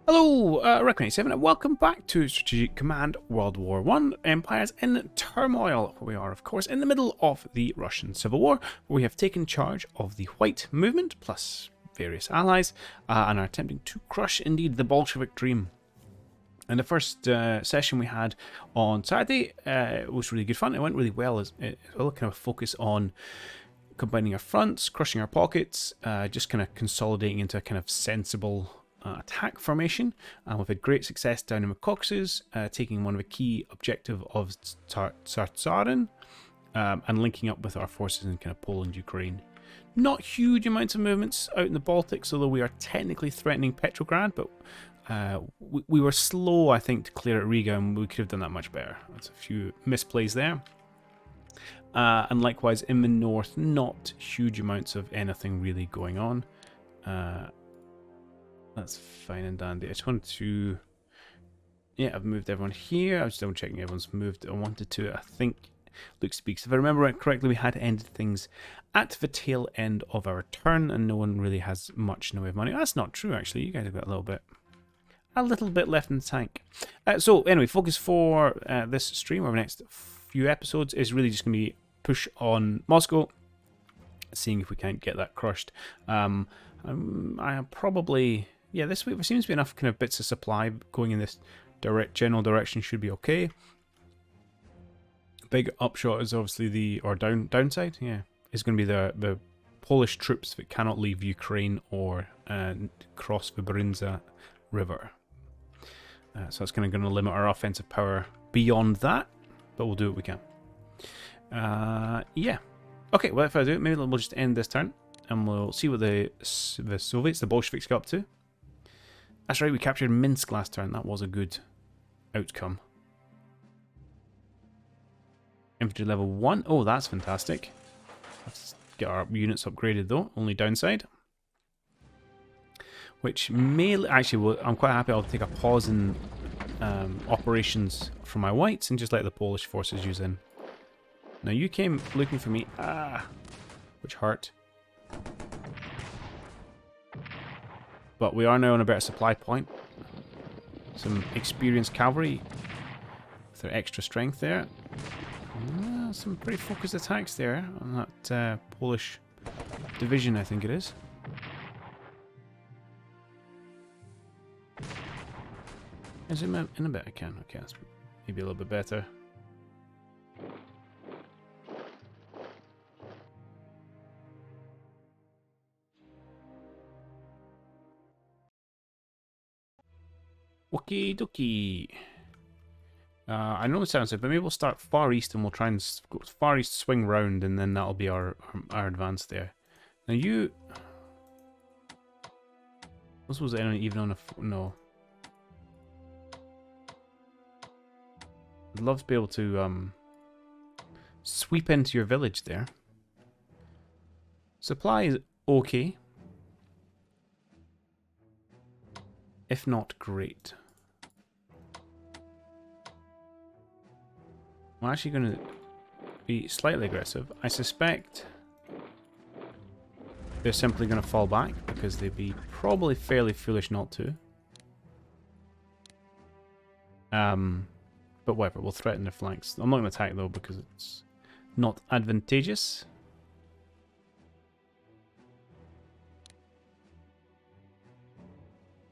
Hello, Reckoning7, and welcome back to Strategic Command World War I, Empires in Turmoil. We are, of course, in the middle of the Russian Civil War, where we have taken charge of the White Movement, plus various allies, and are attempting to crush, indeed, the Bolshevik dream. And the first session we had on Saturday was really good fun. It went really well, as well, kind of a focus on combining our fronts, crushing our pockets, just kind of consolidating into a kind of sensible attack formation, and we've had great success down in the Caucasus, taking one of the key objective of Tsartsaren, and linking up with our forces in kind of Poland, Ukraine. Not huge amounts of movements out in the Baltics, although we are technically threatening Petrograd, but we were slow, I think, to clear at Riga, and we could have done that much better. That's a few misplays there. And likewise in the north, not huge amounts of anything really going on. That's fine and dandy. I just wanted to... Yeah, I've moved everyone here. I was double checking everyone's moved. I wanted to, I think, Luke speaks. If I remember it correctly, we had ended things at the tail end of our turn, and no one really has much in the way of money. That's not true, actually. You guys have got a little bit left in the tank. So, anyway, focus for this stream over the next few episodes is really just going to be push on Moscow, seeing if we can't get that crushed. I am probably... Yeah, this week there seems to be enough kind of bits of supply going in this general direction. Should be okay. Big upshot is obviously downside. Yeah, is going to be the Polish troops that cannot leave Ukraine or cross the Brynza River. So that's kind of going to limit our offensive power beyond that, but we'll do what we can. Yeah. Okay. Well, if I do, maybe we'll just end this turn and we'll see what the Soviets, the Bolsheviks, got up to. That's right, we captured Minsk last turn. That was a good outcome. Infantry level 1. Oh, that's fantastic. Let's get our units upgraded though. Only downside, which may... Actually, well, I'm quite happy. I'll take a pause in operations for my whites and just let the Polish forces use in. Now, you came looking for me. Which hurt. But we are now on a better supply point. Some experienced cavalry with their extra strength there. Some pretty focused attacks there on that Polish division, I think it is. Is it in a bit? I can. Okay, that's maybe a little bit better. Okie dokie. I know it sounds like, but maybe we'll start far east and we'll try and go far east, swing round, and then that'll be our advance there. Now you... I suppose even on a... No. I'd love to be able to sweep into your village there. Supply is okay. If not great. I'm actually going to be slightly aggressive. I suspect they're simply going to fall back because they'd be probably fairly foolish not to. But whatever, we'll threaten their flanks. I'm not going to attack though because it's not advantageous.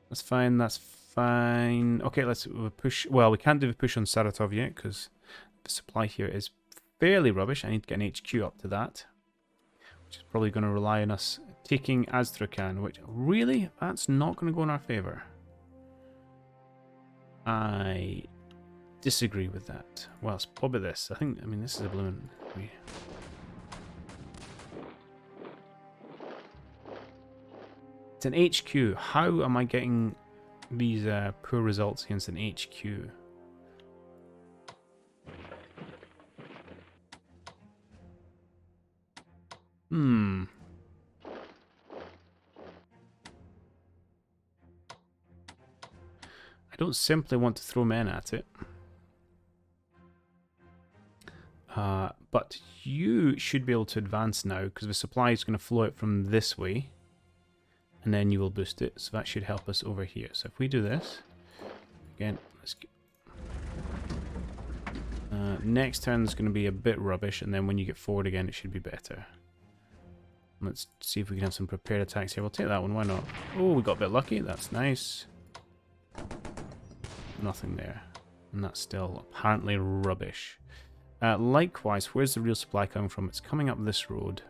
That's fine, that's fine. Okay, let's push. Well, we can't do the push on Saratov yet because the supply here is fairly rubbish. I need to get an HQ up to that, which is probably going to rely on us taking Astrakhan, which really, that's not going to go in our favour. I disagree with that. Well, it's probably this. I mean, this is a balloon. It's an HQ. How am I getting these poor results against an HQ? I don't simply want to throw men at it. But you should be able to advance now because the supply is going to flow out from this way. and then you will boost it. So that should help us over here. So if we do this, again, let's get... next turn is going to be a bit rubbish, and then when you get forward again, it should be better. Let's see if we can have some prepared attacks here. We'll take that one, why not? Oh, we got a bit lucky, that's nice. Nothing there. And that's still apparently rubbish. Likewise, where's the real supply coming from? It's coming up this road.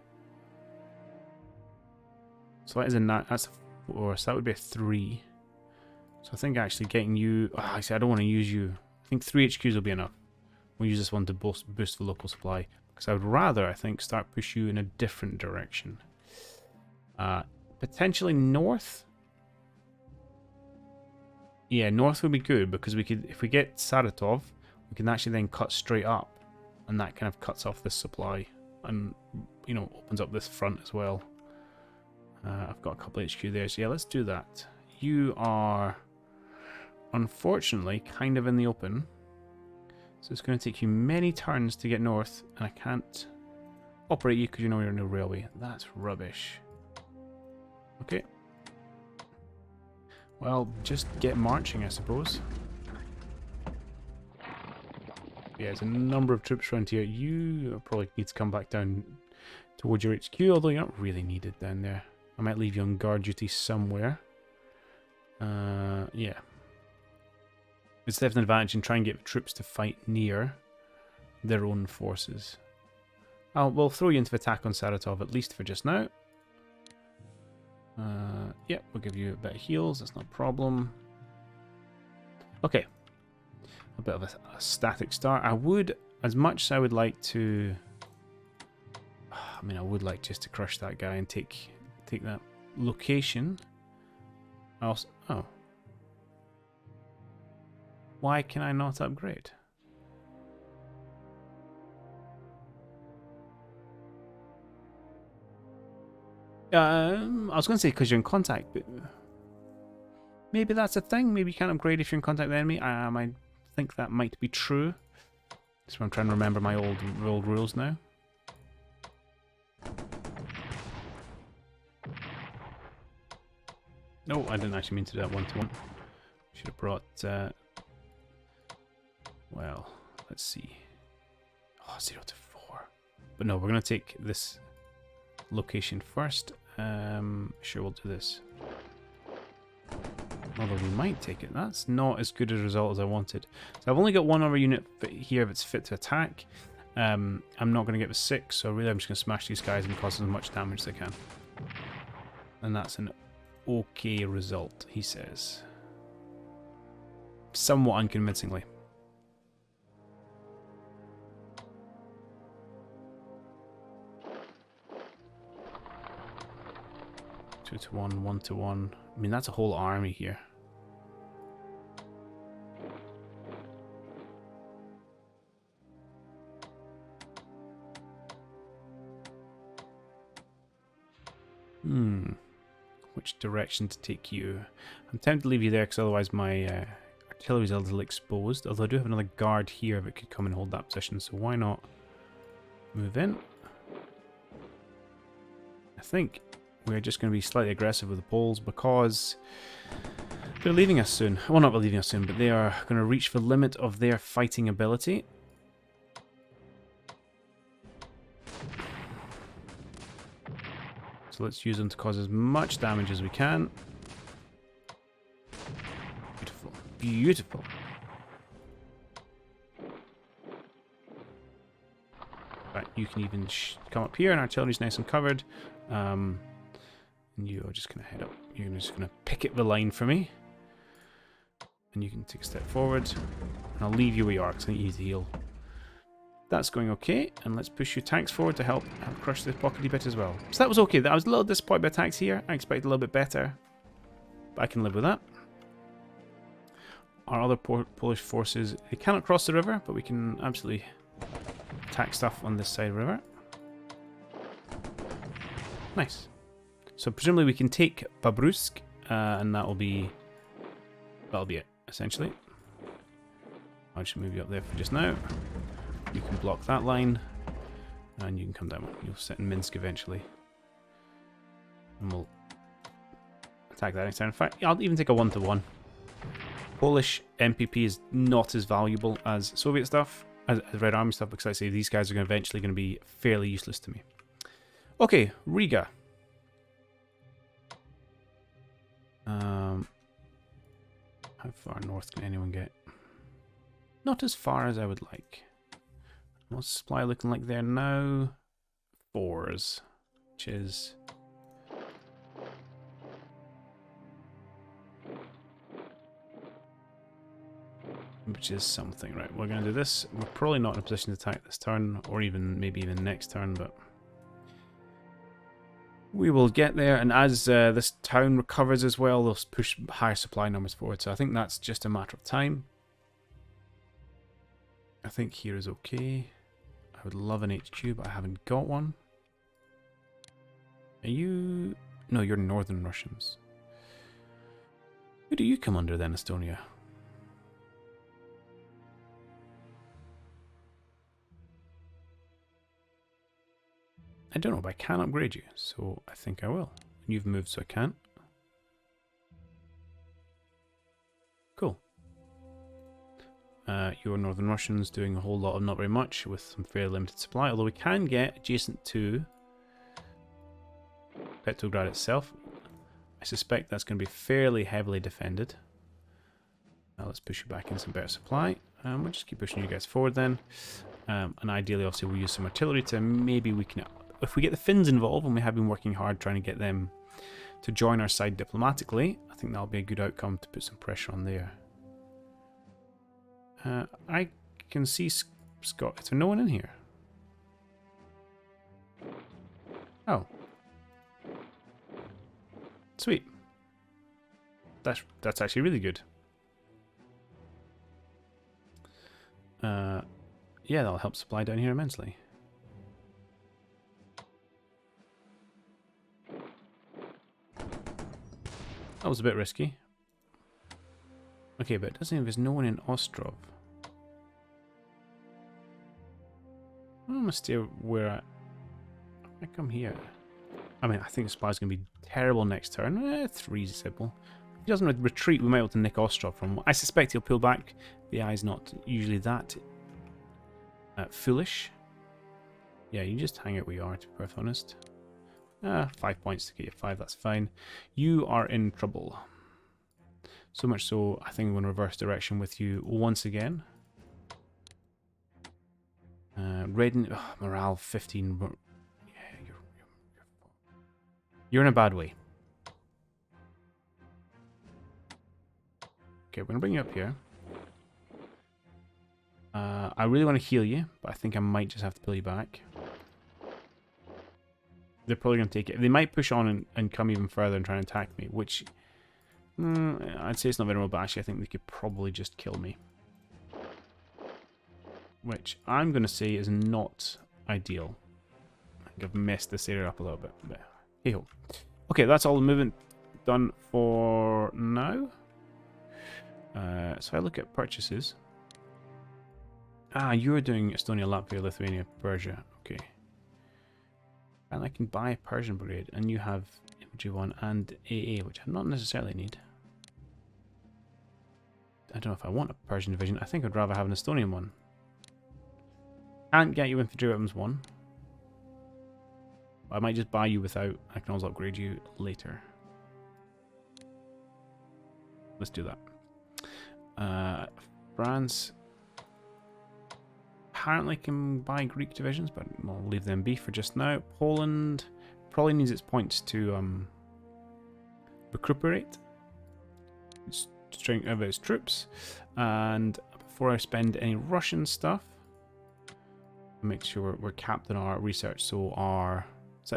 So that is that's a 4, so that would be a 3. So I think actually getting you... Oh, actually, I don't want to use you. I think 3 HQs will be enough. We'll use this one to boost the local supply. Because I would rather, I think, start push you in a different direction. Potentially north? Yeah, north would be good, because we could, if we get Saratov, we can actually then cut straight up. And that kind of cuts off this supply. And, you know, opens up this front as well. I've got a couple HQ there, so yeah, let's do that. You are, unfortunately, kind of in the open. So it's going to take you many turns to get north, and I can't operate you because you know you're in a railway. That's rubbish. Okay. Well, just get marching, I suppose. Yeah, there's a number of troops around here. You probably need to come back down towards your HQ, although you're not really needed down there. I might leave you on guard duty somewhere. Yeah. It's definitely an advantage in trying to get the troops to fight near their own forces. We'll throw you into the attack on Saratov, at least for just now. Yeah, we'll give you a bit of heals, that's not a problem. Okay. A bit of a static start. I would, as much as I would like to... I mean, I would like just to crush that guy and take that location. Also, oh. Why can I not upgrade? I was going to say because you're in contact, but maybe that's a thing. Maybe you can't upgrade if you're in contact with the enemy. I think that might be true. That's why I'm trying to remember my old rules now. No, I didn't actually mean to do that one-to-one. Should have brought... well, let's see. Oh, 0 to 4. But no, we're going to take this location first. Sure, we'll do this. Although we might take it. That's not as good a result as I wanted. So I've only got one other unit here that's fit to attack. I'm not going to get the 6, so really I'm just going to smash these guys and cause as much damage as I can. And that's an okay result, he says. Somewhat unconvincingly. Two to one, 1 to 1. I mean, that's a whole army here. Which direction to take you? I'm tempted to leave you there because otherwise my artillery's a little exposed. Although I do have another guard here that could come and hold that position, so why not move in? I think we're just going to be slightly aggressive with the Poles because they're leaving us soon. Well, not leaving us soon, but they are going to reach the limit of their fighting ability. So let's use them to cause as much damage as we can. Beautiful. Beautiful. Right, you can even come up here and artillery's nice and covered. And you are just going to head up. You're just going to picket the line for me. And you can take a step forward. And I'll leave you where you are because I need you to heal. That's going okay, and let's push your tanks forward to help crush this pockety bit as well. So that was okay. I was a little disappointed by attacks here. I expected a little bit better, but I can live with that. Our other Polish forces, they cannot cross the river, but we can absolutely attack stuff on this side of the river. Nice. So presumably we can take Babrusk, and that'll be it, essentially. I'll just move you up there for just now. You can block that line, and you can come down. You'll sit in Minsk eventually. And we'll attack that next turn. In fact, I'll even take a 1-to-1. Polish MPP is not as valuable as Soviet stuff, as Red Army stuff, because I say these guys are eventually going to be fairly useless to me. Okay, Riga. How far north can anyone get? Not as far as I would like. What's supply looking like there now? 4s, which is... something. Right, we're going to do this. We're probably not in a position to attack this turn, or even maybe even next turn, but we will get there. And as this town recovers as well, they'll push higher supply numbers forward. So I think that's just a matter of time. I think here is okay. I would love an HQ, but I haven't got one. Are you... No, you're Northern Russians. Who do you come under then, Estonia? I don't know, but I can upgrade you, so I think I will. And you've moved, so I can't. Cool. Your Northern Russians doing a whole lot of not very much with some fairly limited supply, although we can get adjacent to Petrograd itself. I suspect that's going to be fairly heavily defended. Now let's push you back in some better supply. We'll just keep pushing you guys forward then. And ideally, obviously, we'll use some artillery to maybe we can... If we get the Finns involved, and we have been working hard trying to get them to join our side diplomatically, I think that'll be a good outcome to put some pressure on there. I can see Scott. Is there no one in here? Oh. Sweet. That's actually really good. Yeah, that'll help supply down here immensely. That was a bit risky. Okay, but it doesn't mean there's no one in Ostrov. I'm gonna stay where I come here. I mean, I think the supply's gonna be terrible next turn. 3 is simple. If he doesn't retreat, we might be able to nick Ostrov from. I suspect he'll pull back. The eye's not usually that foolish. Yeah, you just hang out where you are, to be perfectly honest. 5 points to get you 5, that's fine. You are in trouble. So much so, I think I'm going to reverse direction with you once again. Red, morale 15. Yeah, you're in a bad way. Okay, we're going to bring you up here. I really want to heal you, but I think I might just have to pull you back. They're probably going to take it. They might push on and come even further and try and attack me, which I'd say it's not very well, but actually I think they could probably just kill me. Which I'm going to say is not ideal. I think I've messed this area up a little bit. But hey-ho. Okay, that's all the movement done for now. So I look at purchases. You're doing Estonia, Latvia, Lithuania, Persia. Okay. And I can buy a Persian brigade, and you have infantry 1 and AA, which I not necessarily need. I don't know if I want a Persian division. I think I'd rather have an Estonian one. Can't get you infantry weapons 1. I might just buy you without. I can always upgrade you later. Let's do that. France apparently can buy Greek divisions, but we'll leave them be for just now. Poland probably needs its points to recuperate its strength of its troops. And before I spend any Russian stuff, make sure we're capped in our research. So our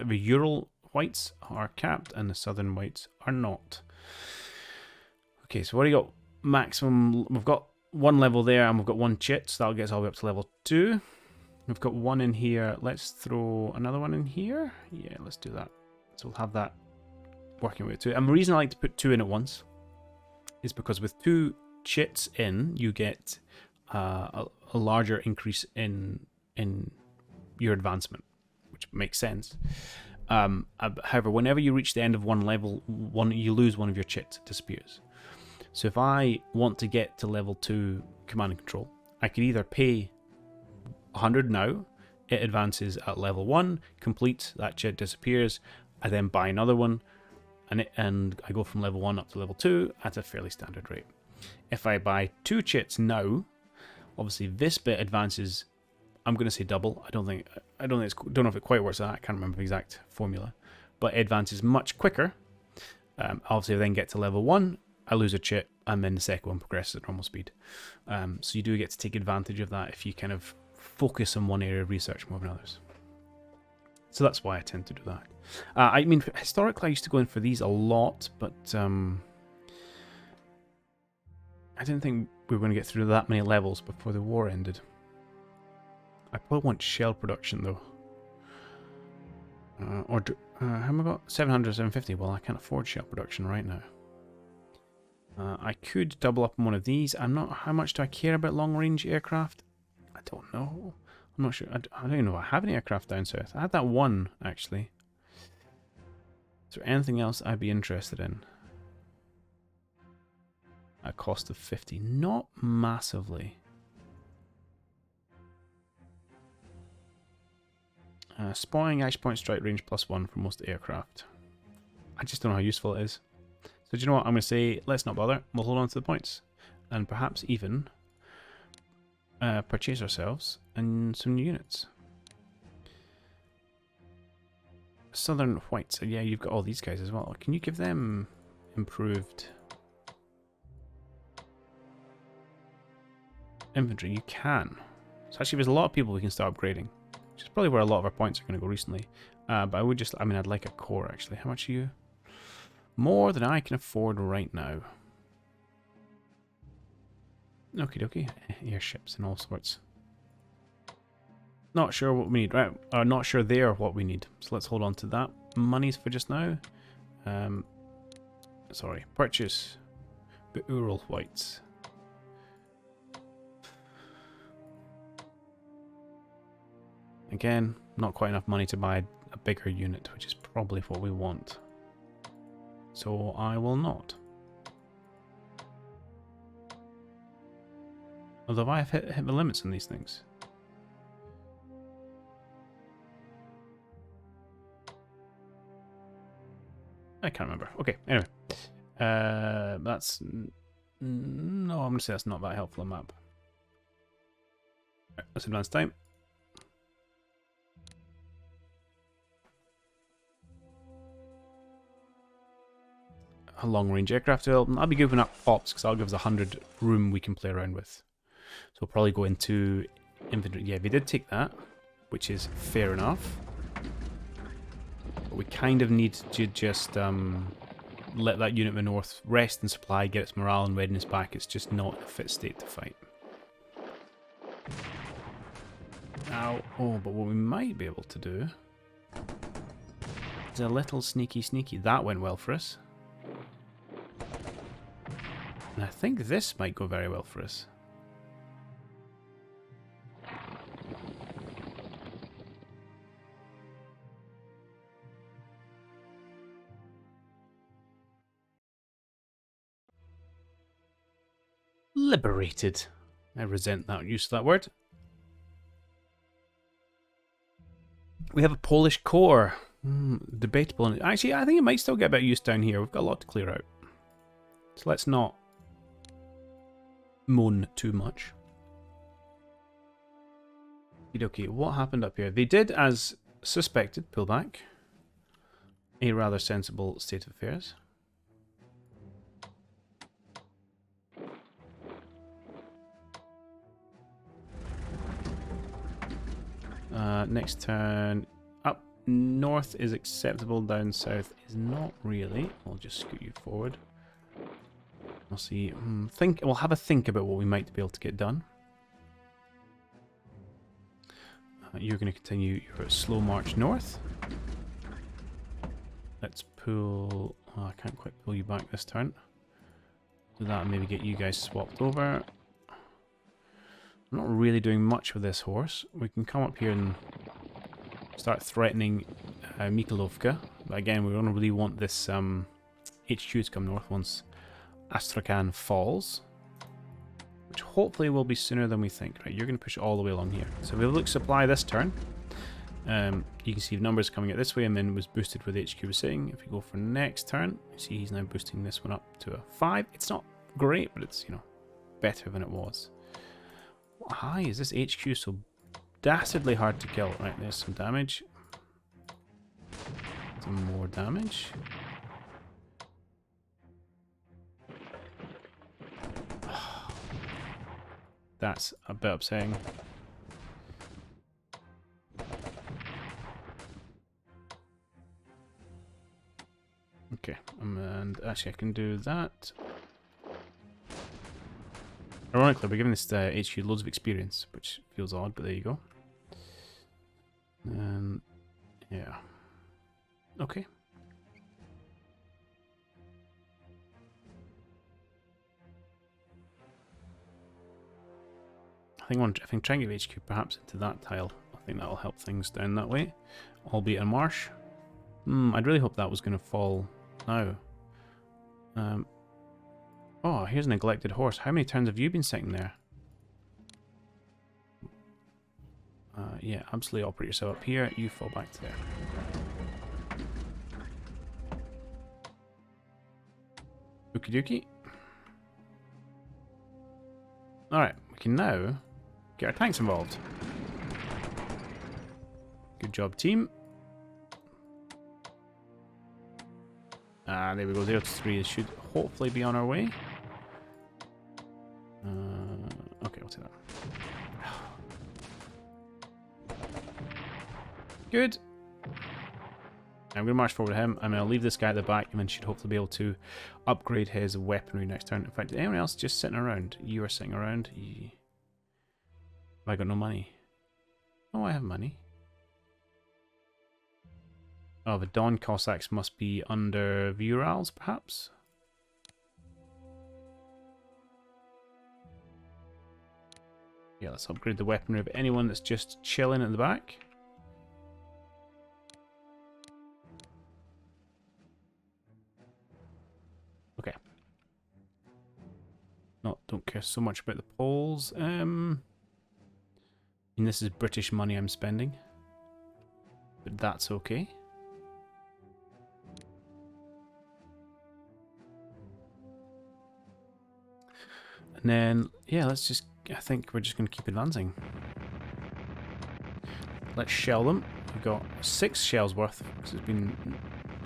the Ural whites are capped and the southern whites are not. Okay, so what do you got? Maximum. We've got 1 level there, and we've got 1 chit, so that'll get us all the way up to level 2. We've got 1 in here. Let's throw another 1 in here. Yeah, let's do that. So we'll have that working with 2. And the reason I like to put 2 in at once is because with 2 chits in, you get a larger increase in your advancement, which makes sense. However, whenever you reach the end of one level, you lose one of your chits. It disappears. So if I want to get to level 2 command and control, I could either pay 100 now, it advances at level 1, completes, that chit disappears, I then buy another one, and I go from level 1 up to level 2 at a fairly standard rate. If I buy 2 chits now, obviously this bit advances, I'm going to say double. I don't know if it quite works like that. I can't remember the exact formula, but it advances much quicker. Obviously, I then get to level 1, I lose a chit, and then the second one progresses at normal speed. So you do get to take advantage of that if you kind of focus on one area of research more than others. So that's why I tend to do that. I mean, historically, I used to go in for these a lot, but I didn't think we were going to get through that many levels before the war ended. I probably want shell production, though. How have I got? 700, 750. Well, I can't afford shell production right now. I could double up on one of these. I'm not. How much do I care about long-range aircraft? I don't know. I'm not sure. I don't even know if I have any aircraft down south. I had that one, actually. Is there anything else I'd be interested in? At a cost of 50. Not massively. Spotting, action point, strike range +1 for most aircraft. I just don't know how useful it is. So do you know what? I'm going to say, let's not bother. We'll hold on to the points. And perhaps even purchase ourselves and some new units. Southern Whites. Yeah, you've got all these guys as well. Can you give them improved infantry? You can. So actually there's a lot of people we can start upgrading, which is probably where a lot of our points are going to go recently. But I would just, I mean, I'd like a core actually. How much are you? More than I can afford right now. Okie dokie. Airships and all sorts. Not sure what we need. Right. Not sure they are what we need. So let's hold on to that. Monies for just now. Sorry. Purchase the Ural Whites. Again, not quite enough money to buy a bigger unit, which is probably what we want. So I will not. Although I have hit the limits on these things. I can't remember. Okay, anyway. That's... No, I'm going to say that's not that helpful a map. Right, let's advance time. A long-range aircraft development. I'll be giving up pops because that'll give us 100 room we can play around with. So we'll probably go into infantry. Yeah, they did take that, which is fair enough. But we kind of need to just let that unit in the north rest and supply, get its morale and readiness back. It's just not in a fit state to fight. Now, oh, but what we might be able to do is a little sneaky. That went well for us. And I think this might go very well for us. Liberated. I resent that use of that word. We have a Polish core. Debatable. Actually, I think it might still get a bit of use down here. We've got a lot to clear out. So let's not moan too much. Okay, what happened up here? They did, as suspected, pull back. A rather sensible state of affairs. Next turn, up north is acceptable, down south is not really. I'll just scoot you forward. We'll see. We'll have a think about what we might be able to get done. You're going to continue your slow march north. Let's pull... Oh, I can't quite pull you back this turn. Do that and maybe get you guys swapped over. I'm not really doing much with this horse. We can come up here and start threatening Mikolovka. But again, we don't really want this HQ to come north once Astrakhan falls, which hopefully will be sooner than we think. Right, you're going to push it all the way along here. So we'll look supply this turn. You can see numbers coming out this way, and then was boosted where the HQ was sitting. If we go for next turn, you see he's now boosting this one up to a 5. It's not great, but it's, you know, better than it was. What high is this HQ so dastardly hard to kill? Right, there's some damage. Some more damage. That's a bit upsetting. Okay, and actually I can do that. Ironically, we're giving this HQ loads of experience, which feels odd, but there you go. And yeah. Okay. I think trying to give HQ perhaps into that tile. I think that'll help things down that way. Albeit a marsh. I'd really hope that was going to fall now. Oh, here's a neglected horse. How many turns have you been sitting there? Yeah, absolutely operate yourself up here. You fall back to there. Okie dokie. Alright, we can now get our tanks involved. Good job, team. There we go, 0 to 3. This should hopefully be on our way. Okay, we'll take that. Good. I'm going to march forward to him. I'm going to leave this guy at the back and then should hopefully be able to upgrade his weaponry next turn. In fact, is anyone else just sitting around? You are sitting around. I got no money. Oh, I have money. Oh, the Dawn Cossacks must be under the Urals, perhaps? Yeah, let's upgrade the weaponry of anyone that's just chilling at the back. Okay. Don't care so much about the Poles. And this is British money I'm spending. But that's okay. And then, yeah, let's just, I think we're just going to keep advancing. Let's shell them. We've got 6 shells worth, because there's been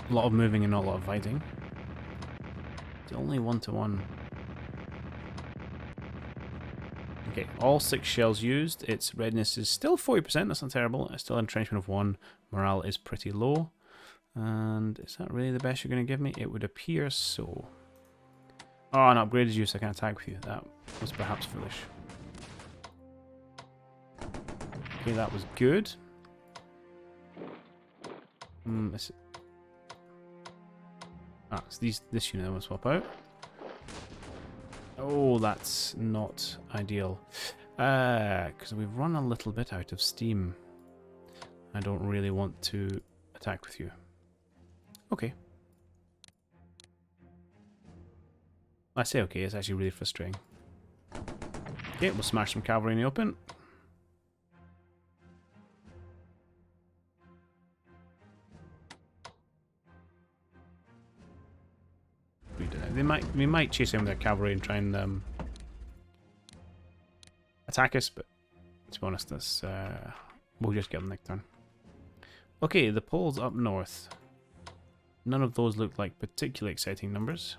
a lot of moving and not a lot of fighting. It's only 1-to-1. Okay, all 6 shells used. Its readiness is still 40%, that's not terrible. It's still an entrenchment of 1. Morale is pretty low. And is that really the best you're going to give me? It would appear so. Oh, an upgraded you, so I can't attack with you. That was perhaps foolish. Okay, that was good. It's this unit I want to swap out. Oh, that's not ideal. Because we've run a little bit out of steam. I don't really want to attack with you. Okay. I say okay, it's actually really frustrating. Okay, we'll smash some cavalry in the open. We might chase in with their cavalry and try and attack us, but to be honest, we'll just get them next turn. Okay, the Poles up north. None of those look like particularly exciting numbers.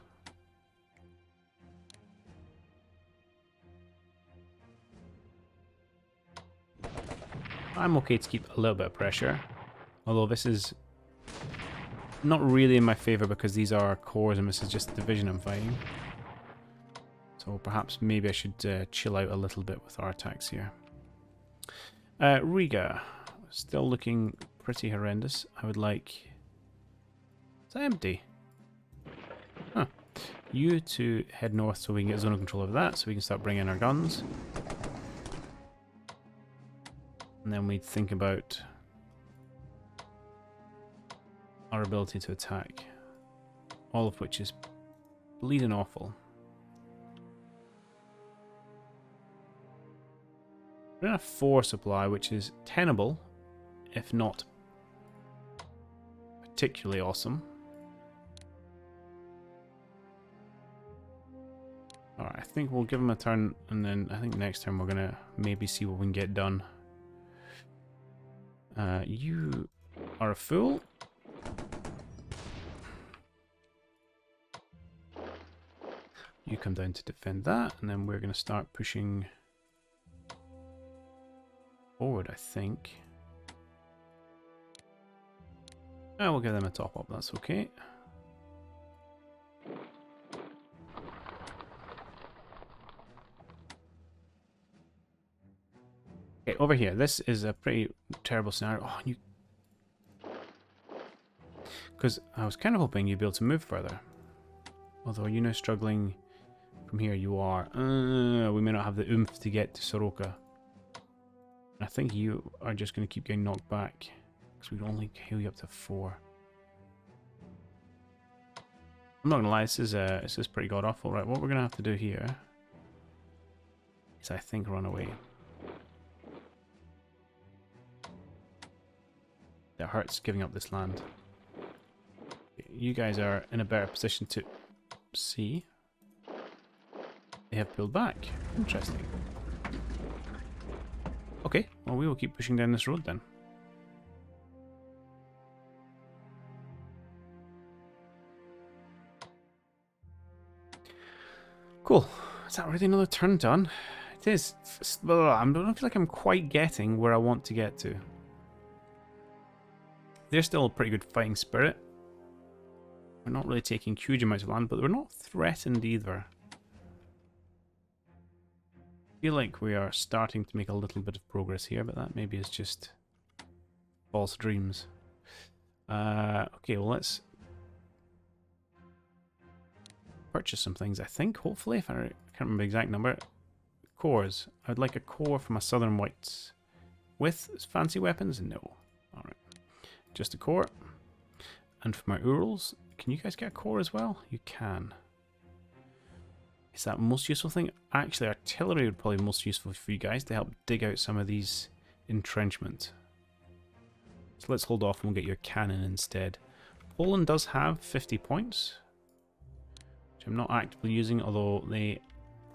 I'm okay to keep a little bit of pressure, although this is not really in my favour because these are cores and this is just the division I'm fighting. So perhaps maybe I should chill out a little bit with our attacks here. Riga, still looking pretty horrendous. I would like... Is that empty? Huh. You to head north so we can get zonal control over that, so we can start bringing our guns. And then we'd think about our ability to attack. All of which is bleeding awful. We're in a 4 supply, which is tenable, if not particularly awesome. Alright, I think we'll give him a turn, and then I think next turn we're gonna maybe see what we can get done. You are a fool. You come down to defend that, and then we're gonna start pushing forward, I think. We'll give them a top up, that's okay. Okay, over here. This is a pretty terrible scenario. Oh, you... Because I was kind of hoping you'd be able to move further. Although, you know, struggling from here, you are. We may not have the oomph to get to Soroka. I think you are just going to keep getting knocked back. Because we can only heal you up to 4. I'm not going to lie, this is pretty god-awful. Right, what we're going to have to do here is, I think, run away. It hurts giving up this land. You guys are in a better position to see. They have pulled back. Interesting. Okay, well, we will keep pushing down this road then. Cool. Is that already another turn done? It is. I don't feel like I'm quite getting where I want to get to. They're still a pretty good fighting spirit. We're not really taking huge amounts of land, but we're not threatened either. I feel like we are starting to make a little bit of progress here, but that maybe is just false dreams. Okay, well, let's purchase some things, I think, hopefully, if I can't remember the exact number. Cores. I'd like a core from a Southern Whites. With fancy weapons? No. Alright. Just a core. And for my Urals, can you guys get a core as well? You can. Is that the most useful thing? Actually, artillery would probably be most useful for you guys to help dig out some of these entrenchment. So let's hold off and we'll get your cannon instead. Poland does have 50 points, which I'm not actively using, although they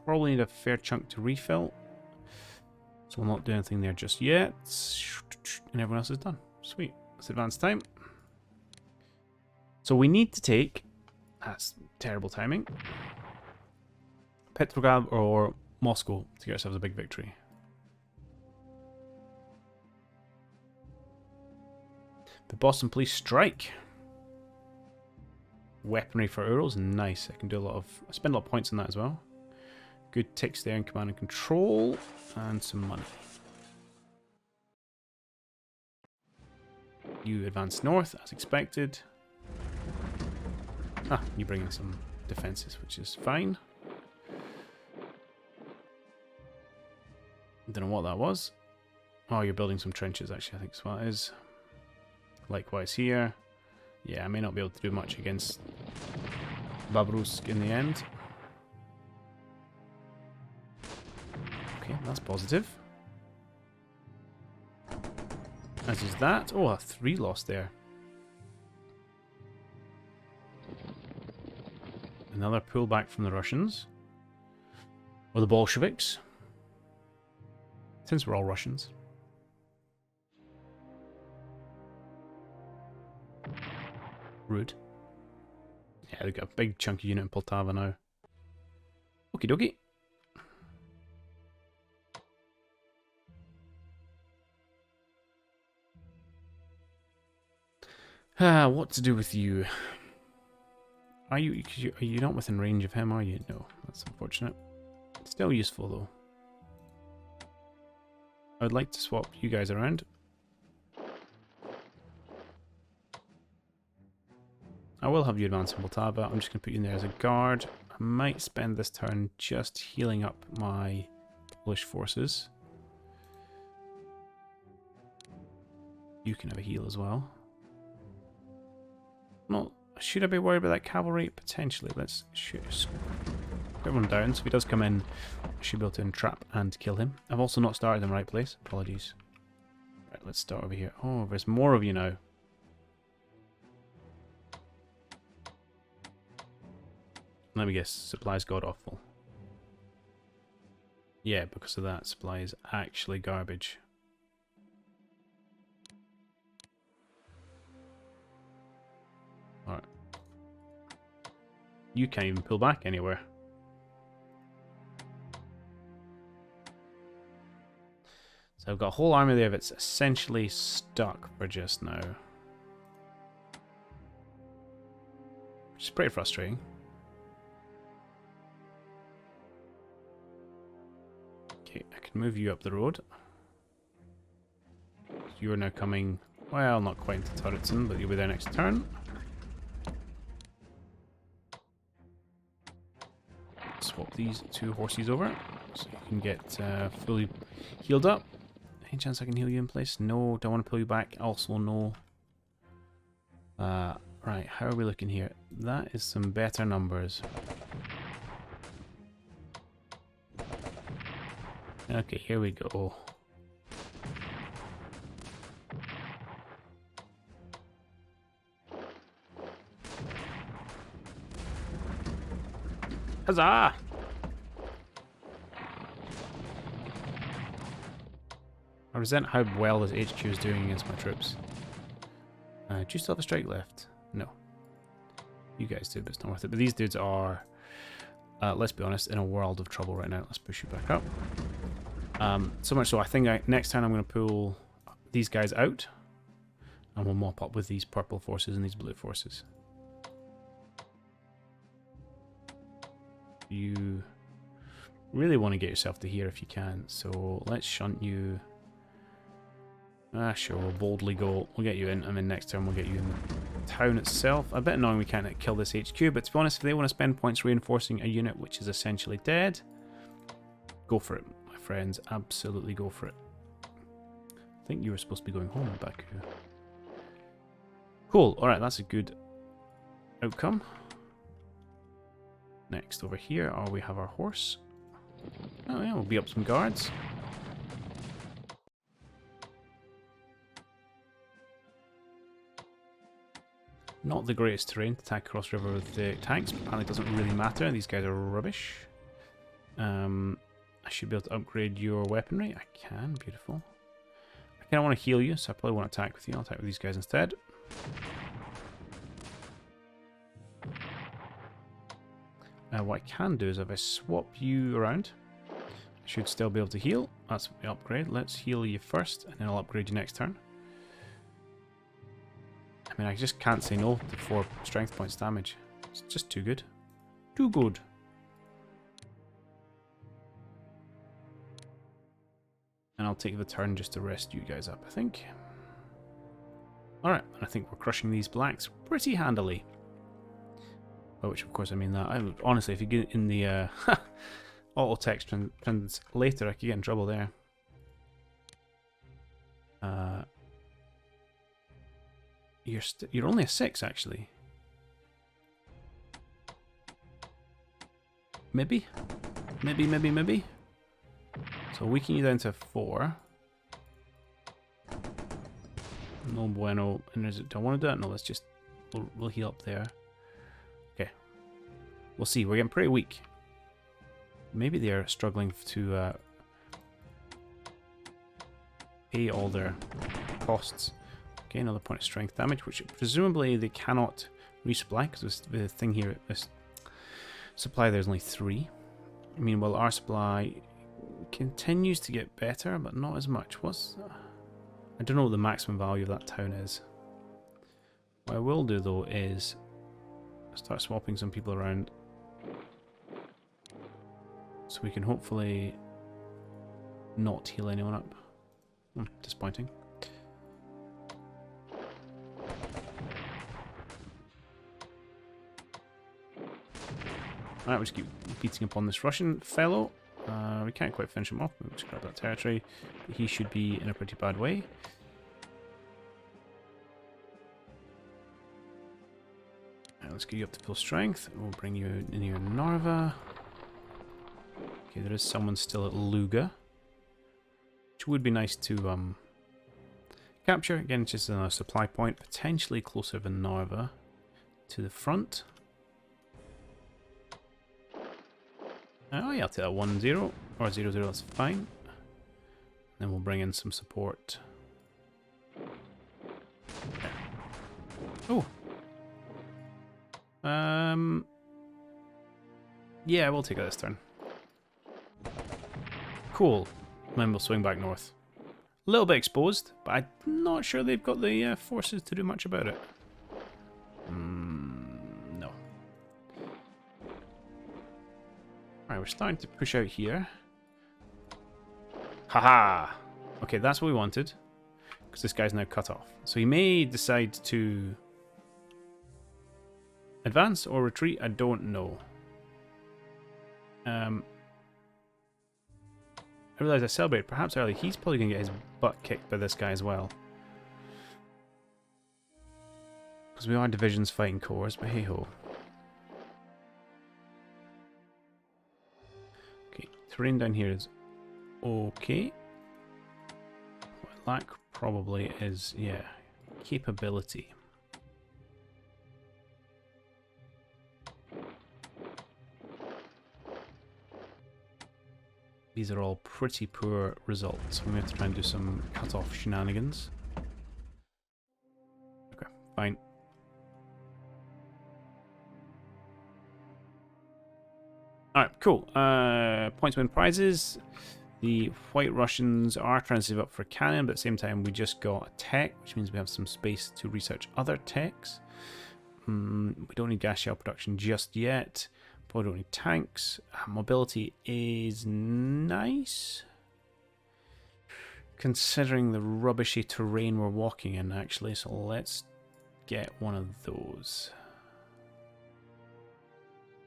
probably need a fair chunk to refill. So we'll not do anything there just yet. And everyone else is done. Sweet. Let's advance time. So we need to take... That's terrible timing. Petrograd or Moscow to get ourselves a big victory. The Boston Police strike. Weaponry for Urals, nice. I can do a lot of... I spend a lot of points on that as well. Good ticks there in command and control. And some money. You advance north, as expected. Ah, you bring in some defences, which is fine. Don't know what that was. Oh, you're building some trenches, actually, I think is what it is. Likewise here. Yeah, I may not be able to do much against Babrusk in the end. Okay, that's positive. As is that. Oh, a 3 loss there. Another pullback from the Russians. Or the Bolsheviks. Since we're all Russians. Rude. Yeah, they've got a big chunky unit in Poltava now. Okie dokie. What to do with you? Are you not within range of him, are you? No, that's unfortunate. Still useful though. I'd like to swap you guys around. I will have you advance in Poltava. I'm just going to put you in there as a guard. I might spend this turn just healing up my Polish forces. You can have a heal as well. Not. Should I be worried about that cavalry? Potentially. Let's shoot everyone down. So if he does come in, I should be able to entrap and kill him. I've also not started in the right place. Apologies. Right, let's start over here. Oh, there's more of you now. Let me guess. Supply's god awful. Yeah, because of that, supply is actually garbage. Alright. You can't even pull back anywhere. So I've got a whole army there that's essentially stuck for just now. Which is pretty frustrating. Okay, I can move you up the road. You're now coming, well, not quite into Turretson, but you'll be there next turn. Swap these two horses over so you can get fully healed up. Any chance I can heal you in place? No, don't want to pull you back. Also, no. Right, how are we looking here? That is some better numbers. Okay, here we go. Huzzah! I resent how well this HQ is doing against my troops. Do you still have a strike left? No. You guys do, but it's not worth it. But these dudes are, let's be honest, in a world of trouble right now. Let's push you back up. So much so, I think next time I'm going to pull these guys out, and we'll mop up with these purple forces and these blue forces. You really want to get yourself to here if you can, so let's shunt you. Sure, we'll boldly go. We'll get you in, and then next turn we'll get you in the town itself. A bit annoying we can't kill this HQ, but to be honest, if they want to spend points reinforcing a unit which is essentially dead, go for it, my friends. Absolutely go for it. I think you were supposed to be going home, Baku. Cool, alright, that's a good outcome. Next, over here, we have our horse. Oh yeah, we'll be up some guards. Not the greatest terrain to attack across river with the tanks, but apparently it doesn't really matter. These guys are rubbish. I should be able to upgrade your weaponry. I can, beautiful. I kind of want to heal you, so I probably won't attack with you. I'll attack with these guys instead. What I can do is if I swap you around, I should still be able to heal. That's the upgrade. Let's heal you first, and then I'll upgrade you next turn. I mean, I just can't say no to 4 strength points damage. It's just too good. Too good. And I'll take the turn just to rest you guys up, I think. Alright, and I think we're crushing these blacks pretty handily. By which, of course, I mean that. Honestly, if you get in the auto text trends later, I could get in trouble there. You're only a 6, actually. Maybe. So weaken you down to 4. No bueno. And is it? Do I want to do it? No. Let's just we'll heal up there. Okay. We'll see. We're getting pretty weak. Maybe they're struggling to pay all their costs. Okay, another point of strength damage, which presumably they cannot resupply because the thing here, this supply there's only 3. Meanwhile, our supply continues to get better, but not as much. I don't know what the maximum value of that town is. What I will do though is start swapping some people around, so we can hopefully not heal anyone up. Disappointing. Alright, we'll just keep beating upon this Russian fellow. We can't quite finish him off. We'll just grab that territory. He should be in a pretty bad way. let's get you up to full strength. We'll bring you in here, Narva. Okay, there is someone still at Luga, which would be nice to capture. Again, it's just another supply point, potentially closer than Narva to the front. Oh yeah, I'll take that 1-0 or 0-0. That's fine. Then we'll bring in some support. Oh. Yeah, we'll take it this turn. Cool. Then we'll swing back north. A little bit exposed, but I'm not sure they've got the forces to do much about it. No. Alright, we're starting to push out here. Haha! Okay, that's what we wanted. Because this guy's now cut off. So he may decide to advance or retreat, I don't know. I realize I celebrated perhaps early. He's probably going to get his butt kicked by this guy as well. Because we are divisions fighting corps, but hey ho. Okay, terrain down here is okay. What I lack probably is, yeah, capability. These are all pretty poor results. We have to try and do some cut-off shenanigans. Okay, fine. Alright, cool. Points win prizes. The White Russians are trying to save up for cannon, but at the same time we just got a tech, which means we have some space to research other techs. We don't need gas shell production just yet. Probably don't need tanks. Mobility is nice, considering the rubbishy terrain we're walking in, actually. So let's get one of those.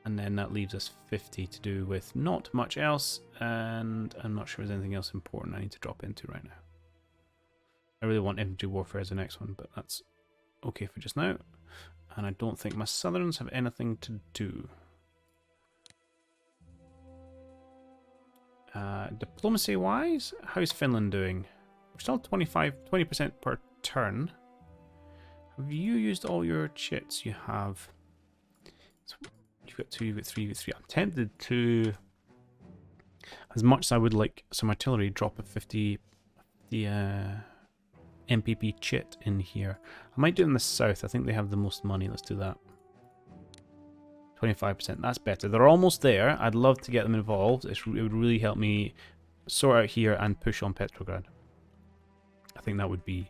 And then that leaves us 50 to do with not much else, and I'm not sure there's anything else important I need to drop into right now. I really want infantry warfare as the next one, but that's okay for just now. And I don't think my Southerns have anything to do. Diplomacy-wise, how's Finland doing? We're still 20% per turn. Have you used all your chits? You have. You've got 2, you've got 3, you've got 3. I'm tempted to, as much as I would like some artillery, drop a 50 MPP chit in here. I might do it in the south. I think they have the most money. Let's do that. 25%. That's better. They're almost there. I'd love to get them involved. It would really help me sort out here and push on Petrograd. I think that would be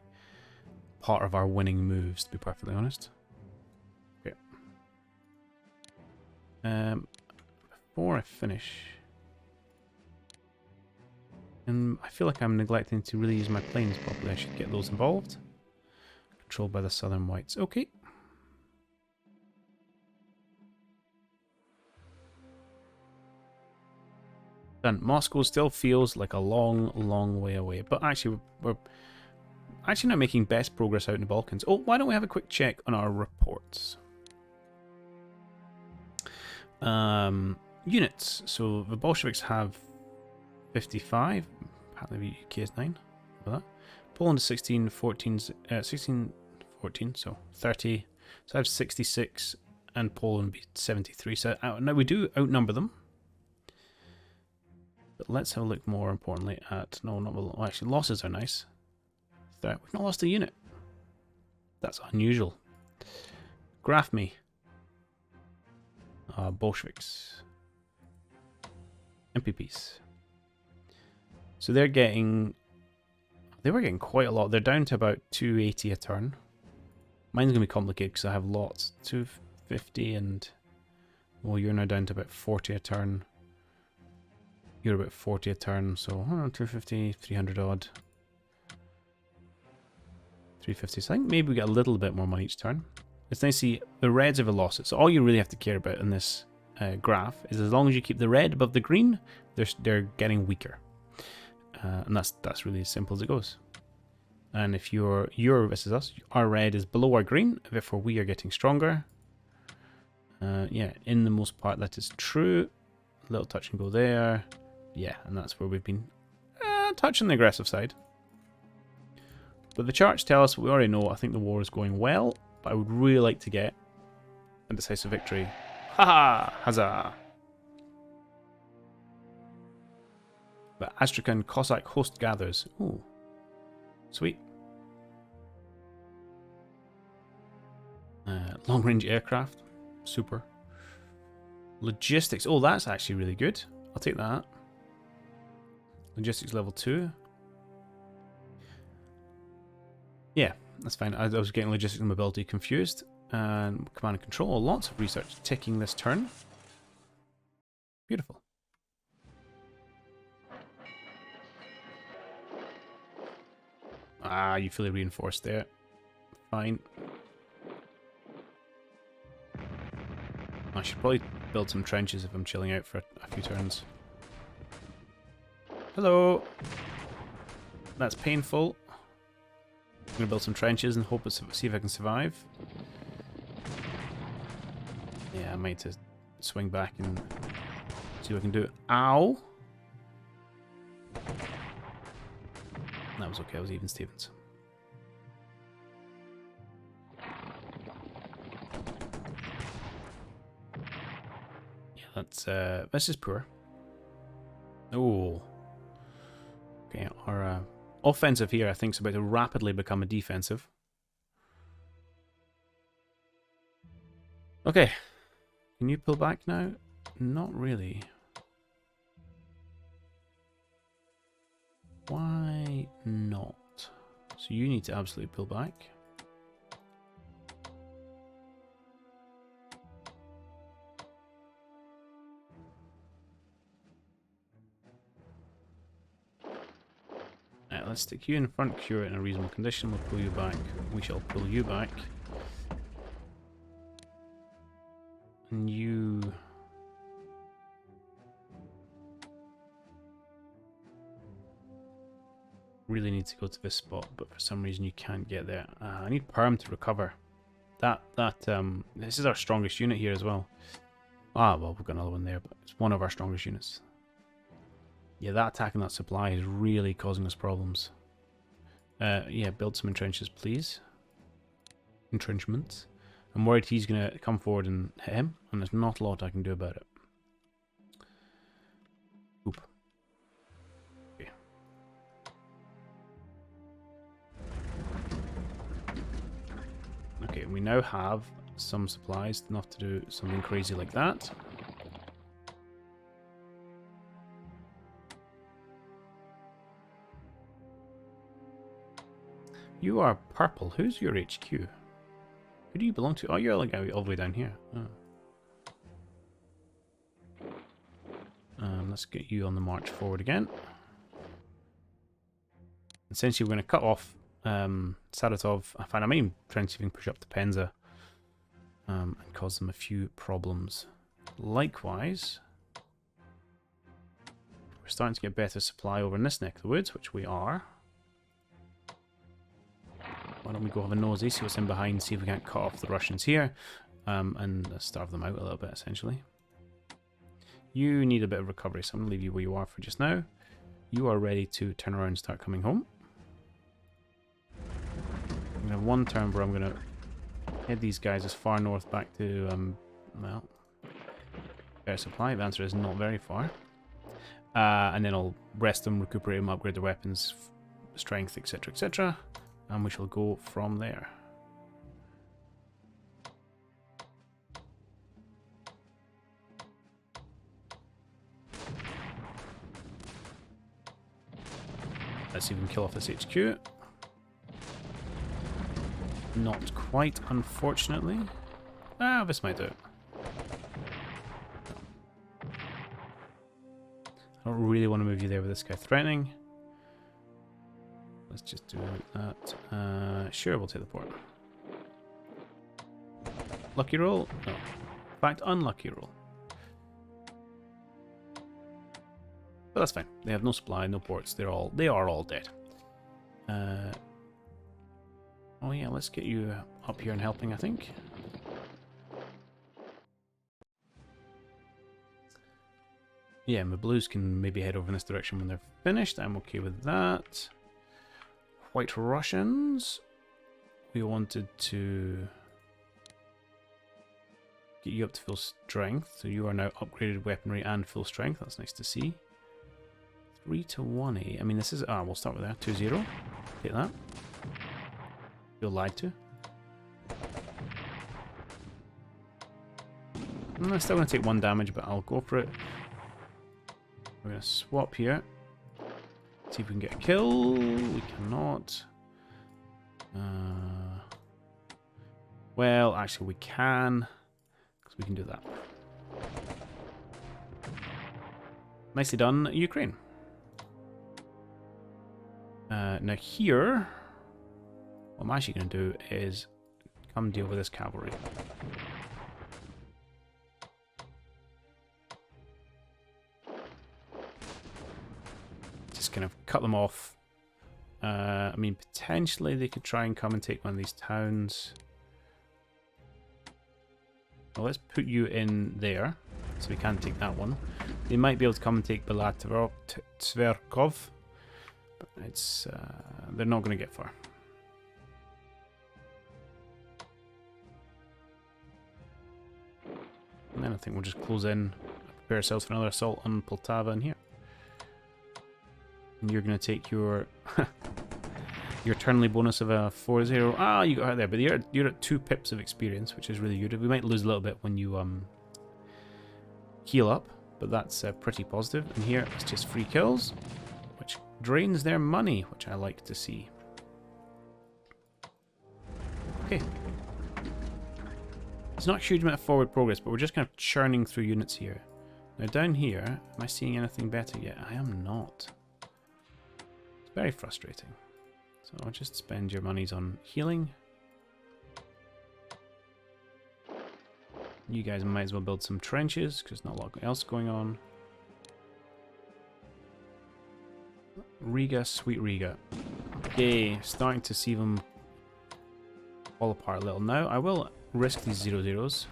part of our winning moves, to be perfectly honest. Okay. Before I finish, and I feel like I'm neglecting to really use my planes properly. I should get those involved. Controlled by the Southern Whites. Okay. Done. Moscow still feels like a long, long way away, but actually we're actually not making best progress out in the Balkans. Oh, why don't we have a quick check on our reports? Units. So the Bolsheviks have 55. Apparently the UK is 9. That. Poland is 16, 14, 16, 14, so 30. So I have 66, and Poland would be 73. So now we do outnumber them. But let's have a look more importantly at... No, not... Well, actually, losses are nice. We've not lost a unit. That's unusual. Graph me. Bolsheviks. MPPs. So they're getting... They were getting quite a lot. They're down to about 280 a turn. Mine's going to be complicated because I have lots. 250 and... Well, you're now down to about 40 a turn. You're about 40 a turn, so 250, 300 odd. 350, so I think maybe we get a little bit more money each turn. It's nice to see the reds have a loss. So all you really have to care about in this graph is as long as you keep the red above the green, they're getting weaker. And that's really as simple as it goes. And if your versus us, our red is below our green, therefore we are getting stronger. Yeah, in the most part that is true. A little touch and go there. Yeah, and that's where we've been touching the aggressive side. But the charts tell us what we already know. I think the war is going well, but I would really like to get a decisive victory. Haha! Huzzah! The Astrakhan Cossack host gathers. Ooh. Sweet. Long-range aircraft. Super. Logistics. Oh, that's actually really good. I'll take that. Logistics level 2. Yeah, that's fine. I was getting logistics and mobility confused. And command and control. Lots of research ticking this turn. Beautiful. Ah, you fully reinforced there. Fine. I should probably build some trenches if I'm chilling out for a few turns. Hello! That's painful. I'm going to build some trenches and hope see if I can survive. Yeah, I might have to swing back and see what I can do. Ow! That was okay, I was even Stevens. Yeah, that's this is poor. Oh. Okay, our offensive here I think is about to rapidly become a defensive. Okay. Can you pull back now? Not really. Why not? So you need to absolutely pull back. Alright, let's stick you in front, cure it in a reasonable condition. We'll pull you back. We shall pull you back. And you... really need to go to this spot, but for some reason you can't get there. I need Perm to recover. This is our strongest unit here as well. Ah, well, we've got another one there, but it's one of our strongest units. Yeah, that attack and that supply is really causing us problems. Yeah, build some entrenches, please. Entrenchments. I'm worried he's going to come forward and hit him, and there's not a lot I can do about it. Oop. Okay. Okay, we now have some supplies enough to do something crazy like that. You are purple. Who's your HQ? Who do you belong to? Oh, you're like all the way down here. Oh. Let's get you on the march forward again. Essentially, we're going to cut off Saratov. I might even try and see if we can push up to Penza and cause them a few problems. Likewise, we're starting to get better supply over in this neck of the woods, which we are. Why don't we go have a nosy, see what's in behind, see if we can't cut off the Russians here, and starve them out a little bit, essentially. You need a bit of recovery, so I'm going to leave you where you are for just now. You are ready to turn around and start coming home. I'm going to have one turn where I'm going to head these guys as far north back to, well, air supply. The answer is not very far. And then I'll rest them, recuperate them, upgrade their weapons, strength, etc., etc. And we shall go from there. Let's see if we can kill off this HQ. Not quite, unfortunately. Ah, this might do it. I don't really want to move you there with this guy threatening. Let's just do that. Sure, we'll take the port. Lucky roll? No. In fact, unlucky roll. But that's fine. They have no supply, no ports. They are all dead. Oh yeah, let's get you up here and helping, I think. Yeah, my blues can maybe head over in this direction when they're finished. I'm okay with that. White Russians. We wanted to get you up to full strength. So you are now upgraded weaponry and full strength. That's nice to see. 3 to 1A. I mean, this is... Ah, we'll start with that. 2-0. Take that. Feel lied to. I'm still going to take 1 damage, but I'll go for it. We're going to swap here. See if we can get a kill. We cannot. Well, actually we can. Because we can do that. Nicely done, Ukraine. Now here, what I'm actually going to do is come deal with this cavalry. Just kind of cut them off. I mean, potentially they could try and come and take one of these towns. Well, let's put you in there, so we can't take that one. They might be able to come and take Tverkov, but it's they're not going to get far. And then I think we'll just close in, prepare ourselves for another assault on Poltava in here. And you're going to take your your turnly bonus of a 4-0. Ah, you got out there, but you're at 2 pips of experience, which is really good. We might lose a little bit when you heal up, but that's pretty positive. And here it's just free kills, which drains their money, which I like to see. Okay. It's not a huge amount of forward progress, but we're just kind of churning through units here. Now down here, am I seeing anything better yet? I am not. It's very frustrating. So I'll just spend your monies on healing. You guys might as well build some trenches, because there's not a lot else going on. Riga, sweet Riga. Okay, starting to see them fall apart a little now. I will risk these 0-0s.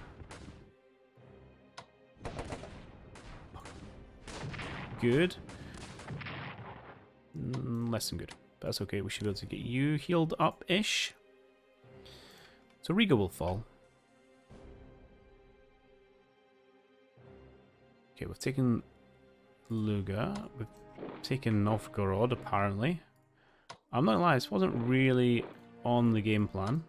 Good. Less than good. But that's okay, we should be able to get you healed up-ish. So Riga will fall. Okay, we've taken Luga. We've taken Novgorod, apparently. I'm not gonna lie, this wasn't really on the game plan.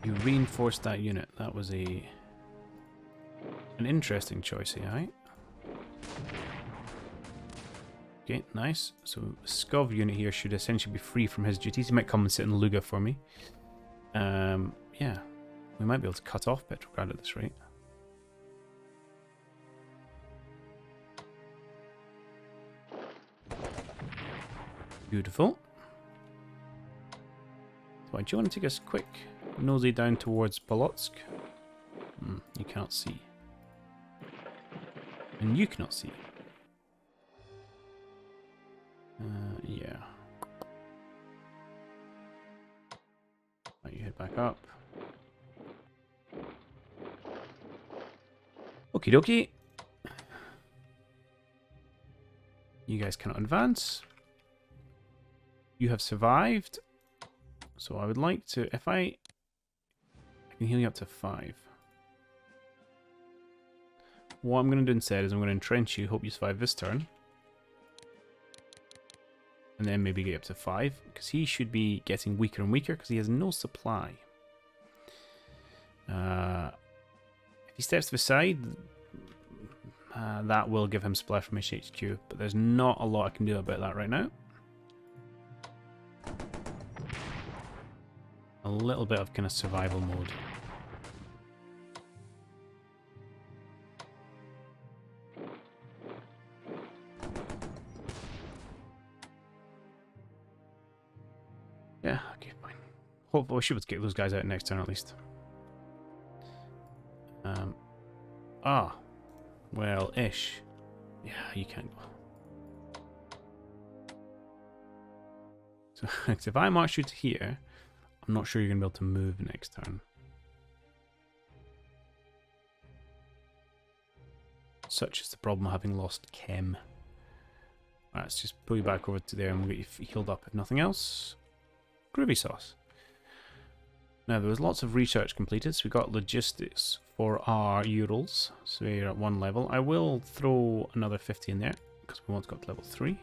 You reinforced that unit. That was an interesting choice, eh? Okay, nice. So the Skov unit here should essentially be free from his duties. He might come and sit in Luga for me. Yeah, we might be able to cut off Petrograd at this rate. Beautiful. So, do you want to take a quick nosy down towards Polotsk? You cannot see. And you cannot see. Yeah. Right, you head back up. Okie dokie. You guys cannot advance. You have survived. So I would like to, if I can heal you up to 5. What I'm going to do instead is I'm going to entrench you, hope you survive this turn. And then maybe get up to 5, because he should be getting weaker and weaker because he has no supply. If he steps to the side, that will give him supply from HQ, but there's not a lot I can do about that right now. A little bit of kind of survival mode. Yeah, okay, fine. Hopefully we should be able to get those guys out next turn at least. Well, ish. Yeah, you can't go. So if I march you to here, I'm not sure you're going to be able to move next turn. Such is the problem of having lost Chem. Right, let's just pull you back over to there and we'll get you healed up if nothing else. Groovy sauce. Now, there was lots of research completed, so we got logistics for our Urals, so we're at 1 level. I will throw another 50 in there, because we want to go to level 3.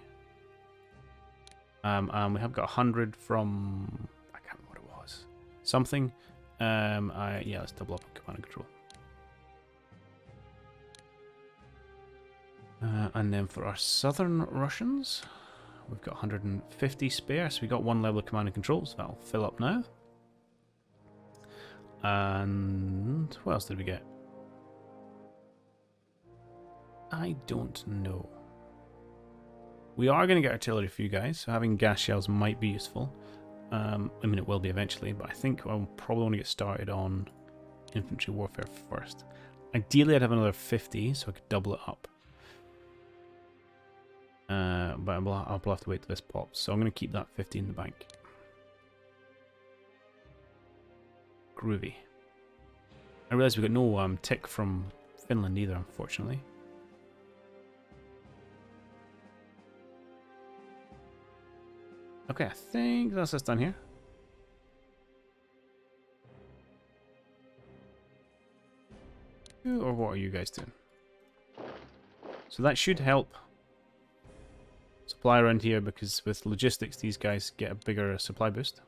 And we have got 100 from... I can't remember what it was. Something. Yeah, let's double up on command and control. And then for our southern Russians, we've got 150 spare, so we got 1 level of command and control, so that'll fill up now. And what else did we get? I don't know. We are going to get artillery for you guys, so having gas shells might be useful. I mean, it will be eventually, but I think I'll probably want to get started on infantry warfare first. Ideally, I'd have another 50, so I could double it up. But I'll have to wait till this pops, so I'm going to keep that 50 in the bank. Groovy. I realise we've got no tick from Finland either, unfortunately. Okay, I think that's us done here. Or what are you guys doing? So that should help supply around here, because with logistics these guys get a bigger supply boost.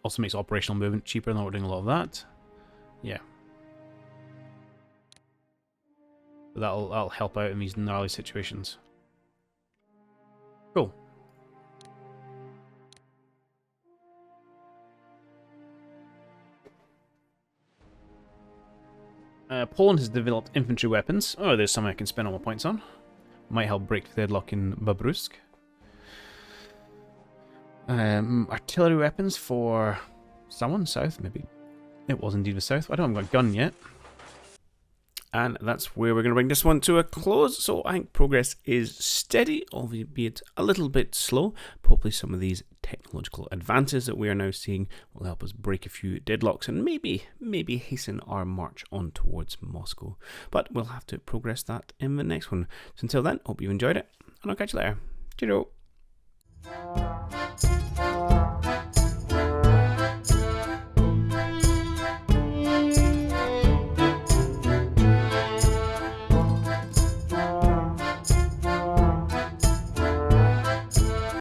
Also makes operational movement cheaper, not doing a lot of that. Yeah. But that'll help out in these gnarly situations. Cool. Poland has developed infantry weapons. Oh, there's something I can spend all my points on. Might help break the deadlock in Babrusk. Artillery weapons for someone south, maybe. It was indeed the south. I don't have a gun yet. And that's where we're going to bring this one to a close. So I think progress is steady, albeit a little bit slow. But hopefully some of these technological advances that we are now seeing will help us break a few deadlocks and maybe hasten our march on towards Moscow. But we'll have to progress that in the next one. So until then, hope you enjoyed it, and I'll catch you later. Cheerio!